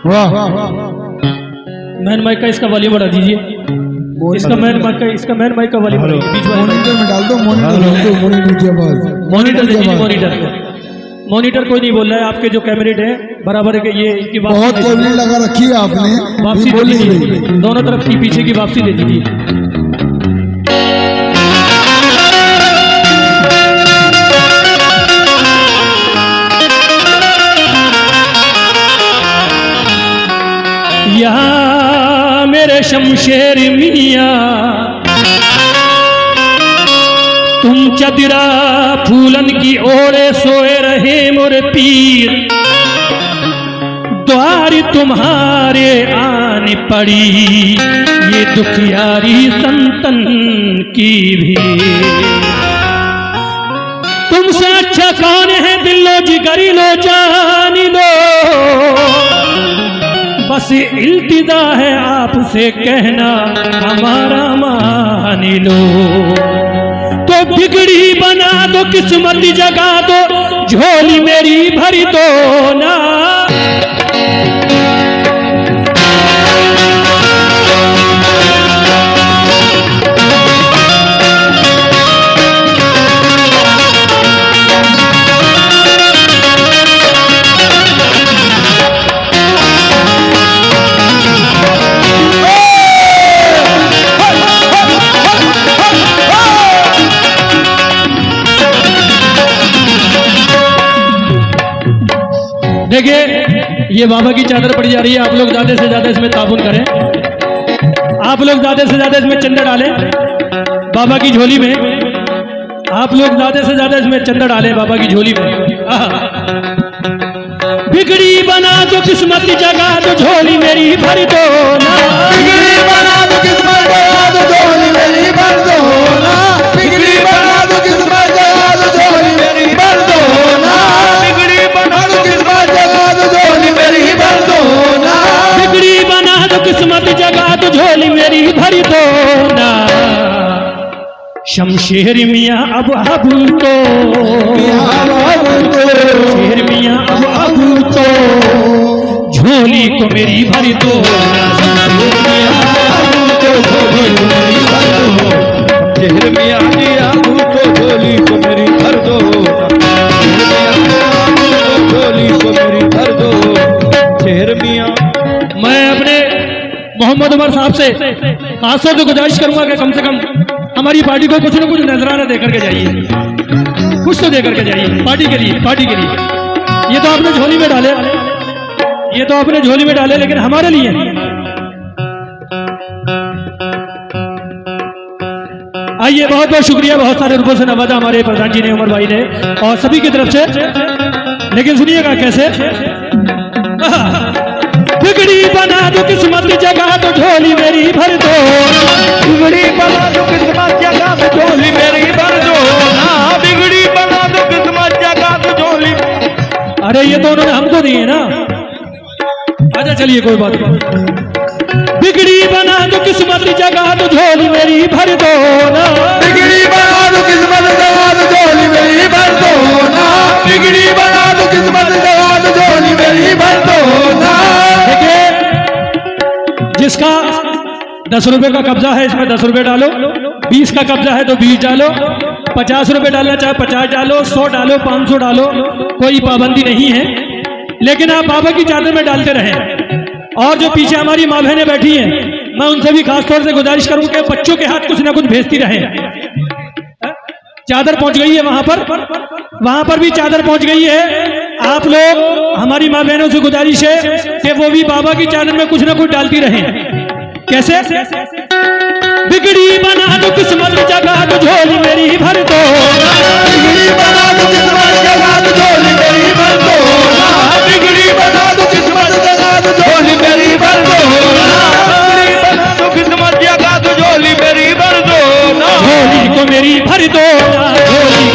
वाह man mic का इसका वॉल्यूम बढ़ा दीजिए। इसका मैन माइक का वॉल्यूम बढ़ा दीजिए। बीच वाले मॉनिटर में डाल दो, मॉनिटर की आवाज, मॉनिटर देखिए, मॉनिटर कोई नहीं बोल रहा है। आपके जो कैमरेट हैं बराबर है कि ये इनकी बहुत कोई लगा रखी है आपने, वापसी दे दीजिए, दोनों तरफ की पीछे की वापसी दे दीजिए। यहाँ मेरे शमशेर मियाँ तुम चदरा फूलन की ओरे सोए रहे मोरे पीर, द्वार तुम्हारे आने पड़ी ये दुखियारी संतन की भी। तुमसे अच्छा कौन है दिलो जिगरी लो जानी लो, बस इल्तिजा है आपसे कहना हमारा मान लो। तो बिगड़ी बना दो किस्मत जगा दो, झोली मेरी भरी दो ना। देखिए ये बाबा की चादर पड़ी जा रही है, आप लोग ज्यादा से ज्यादा इसमें ताबून करें, आप लोग ज्यादा से ज्यादा इसमें चंदा डालें बाबा की झोली में, आप लोग ज्यादा से ज्यादा इसमें चंदा डालें बाबा की झोली में। बिगड़ी बना दो किस्मत जगा दो, झोली मेरी भर दो ना। बिगड़ी बना दो किस्मत जगा दो, झोली मेरी भर दो ना। बिगड़ी बना दो किस्मत जगा दो, झोली मेरी भर दो ना। बिगड़ी बना दो किस्मत जगा दो, झोली मेरी भर दो ना। बिगड़ी बना दो किस्मत जगा दो, झोली मेरी भर दो ना। शमशेर मियाँ अब तो शेर मियाँ अब तो झोली को मेरी भर दो ना। शहर में आया तो झोली को मेरी भर दो, झोली को मेरी भर दो। शहर मियाँ मैं अपने मोहम्मद उमर साहब से खासतौर से गुजारिश करूंगा कि कम से कम हमारी पार्टी को कुछ न कुछ नजराना देकर के जाइए, कुछ तो देकर के जाइए पार्टी के लिए, पार्टी के लिए। ये तो आपने झोली में डाले, ये तो आपने झोली में डाले, लेकिन हमारे लिए आइए। बहुत बहुत शुक्रिया, बहुत सारे रुपयों से नवाजा हमारे प्रधान जी ने, उमर भाई ने और सभी की तरफ से। लेकिन सुनिएगा कैसे। बिगड़ी बना दो किस्मत जगा दो, झोली मेरी भर दो। बिगड़ी बना दो किस्मत जगा दो, झोली मेरी भर दो ना। बिगड़ी बना दो किस्मत जगा दो, झोली। अरे ये तो उन्होंने हमको दिए ना। अच्छा चलिए कोई बात नहीं। बिगड़ी बना दो किस्मत जगा दो, झोली मेरी भर दो ना। बिगड़ी बना दो किस्मत जगा दो, झोली मेरी भर दो ना। बिगड़ी बना दो किस्मत जगा दो, झोली मेरी भर दो ना। देखिए जिसका 10 रुपए का कब्जा है इसमें 10 रुपए डालो, 20 का कब्जा है तो 20 डालो, 50 रुपए डालना चाहे 50 डालो, 100 डालो, 500 डालो, कोई पाबंदी नहीं है। लेकिन आप बाबा की चादर में डालते रहें। और जो पीछे हमारी माँ बहनें बैठी हैं, मैं उनसे भी खासतौर से गुजारिश करूंगा कि बच्चों के हाथ कुछ ना कुछ भेजती रहें। चादर पहुंच गई है वहां पर भी चादर पहुंच गई है। आप लोग हमारी माँ बहनों से गुजारिश है कि वो भी बाबा की चादर में कुछ ना कुछ डालती रहें। कैसे? बिगड़ी बना दो किस्मत जगा दो, झोली मेरी भर दो। बिगड़ी बना दो किस्मत जगा दो, झोली मेरी भर दो ना। बिगड़ी बना दो किस्मत जगा दो, झोली मेरी भर दो ना। बिगड़ी बना दो किस्मत जगा दो, झोली मेरी भर दो ना। झोली को मेरी भर दो ना। झोली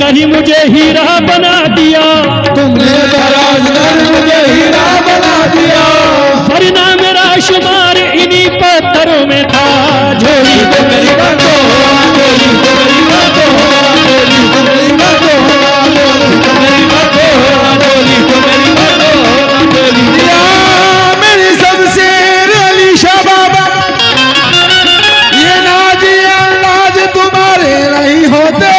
कर मुझे हीरा बना दिया, तुमने दराज कर मुझे हीरा बना दिया, वरना मेरा शुमार इन्हीं पत्थरों में था। झोली तो मेरी बंदोना, झोली तो मेरी बंदोना, झोली तो मेरी बंदोना, झोली तो मेरी बंदोना, झोली तो मेरी बंदोना, झोली या मेरी शमशेर अली शाह बाबा, ये नाजी अंदाज तुम्हारे नहीं होते,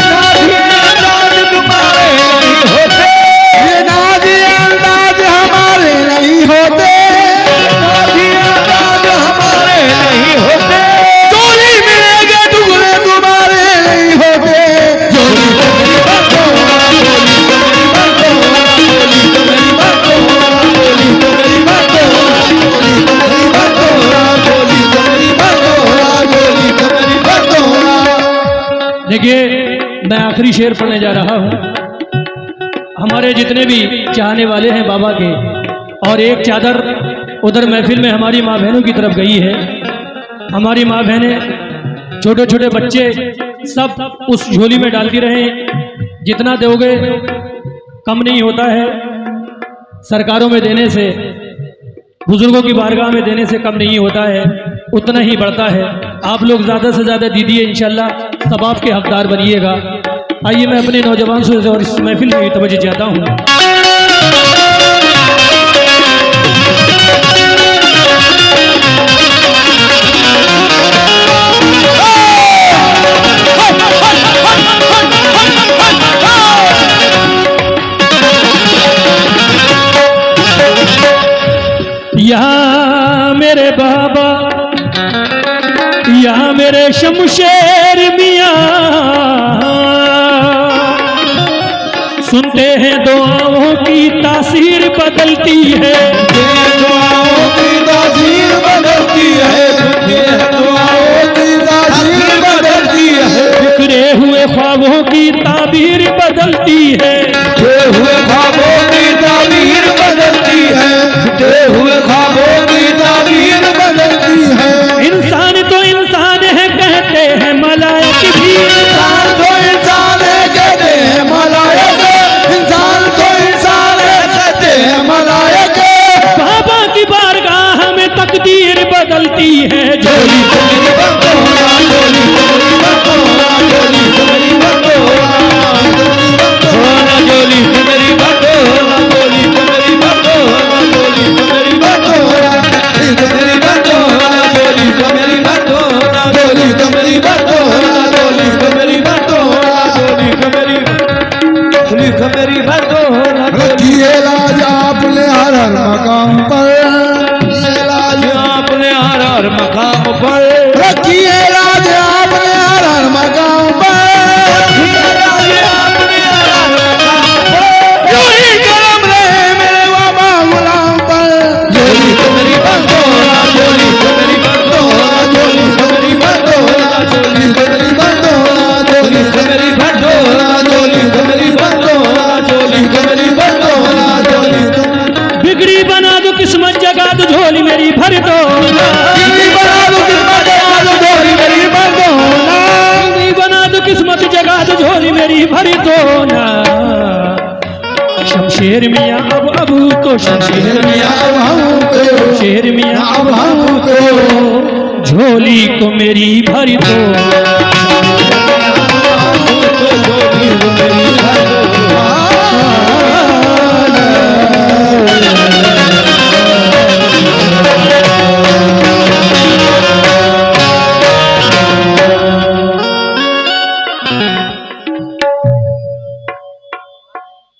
नाजी अंदाज तुम्हारे नहीं होते, ये नाजी अंदाज हमारे नहीं होते, नाजी अंदाज हमारे नहीं होते, झोली मिलेंगे टुकड़े तुम्हारे नहीं होते। झोली तो मेरी बंदोना, झोली तो मेरी बंदोना, झोली तो मेरी बंदोना, झोली तो मेरी बंदोना, झोली तो मेरी बंदोना, झोली तो मेरी बंदोना, झोली तो मेरी बंदोना। देखिए, मैं आखिरी शेर पढ़ने जा रहा हूँ। हमारे जितने भी चाहने वाले हैं बाबा के, और एक चादर उधर महफिल में हमारी माँ बहनों की तरफ गई है। हमारी माँ बहनें, छोटे छोटे बच्चे सब उस झोली में डालती रहें। जितना दोगे कम नहीं होता है, सरकारों में देने से, बुजुर्गों की बारगाह में देने से कम नहीं होता है, उतना ही बढ़ता है। आप लोग ज़्यादा से ज़्यादा दीजिए, इंशाल्लाह सब आपके हकदार बनिएगा। आइए मैं अपने नौजवान से और इस महफिल में तवज्जो चाहता हूँ। यहाँ मेरे बाबा, यहाँ मेरे शमशेर मियाँ, सुनते हैं दुआओं की तासीर बदलती है, दुआओं की तासीर बदलती है, दुआओं की तासीर बदलती है, बिखरे हुए ख्वाबों की ताबीर बदलती है, बिखरे हुए ख्वाबों की ताबीर बदलती है, बिखरे हुए ख्वाबों की ताबीर बदलती है। इंसान तो इंसान है कहते हैं मलाइक भी, इंसान तो इंसान है कहते हैं मलाइक, इंसान तो इंसान है कहते हैं मलाइक। बाबा की बारगाह में तकदीर बदलती है। झोली तो मेरी बंदोना, झोली तो मेरी बंदोना, झोली तो मेरी बंदोना, झोली तो मेरी बंदोना, झोली तो मेरी बंदोना, झोली तो मेरी बंदोना, झोली तो मेरी बंदोना, झोली तो मेरी बंदोना, झोली तो मेरी बंदोना, झोली तो मेरी बंदोना, झोली तो मेरी, झोली तो मेरी बंदोना। रखिए लाज आपने हर हर मकाम पर, रखिए लाज आपने हर हर मकाम पर, रखिए लाज आपने हर हर मकाम पर, रखिए लाज आपने हर हर मकाम पर, यूं ही करम रहे मेरे बाबा गुलाम पर। झोली तो मेरी बंदोना, झोली तो मेरी बंदोना, झोली तो मेरी बंदोना, झोली तो मेरी बंदोना, झोली तो मेरी बंदोना, झोली तो मेरी बंदोना, झोली तो मेरी बंदोना, झोली तो बिगड़ी बना दो किस्मत जगा दो झोली मेरी भर दो, बिगड़ी बना दो किस्मत जगा दो झोली मेरी भर दो ना, बिगड़ी बना दो किस्मत जगा दो झोली मेरी भर दो ना। शमशेर मियाँ अब तो शमशेर मियाँ, अब हम को, शमशेर मियाँ अब हम को, झोली को मेरी भर दो।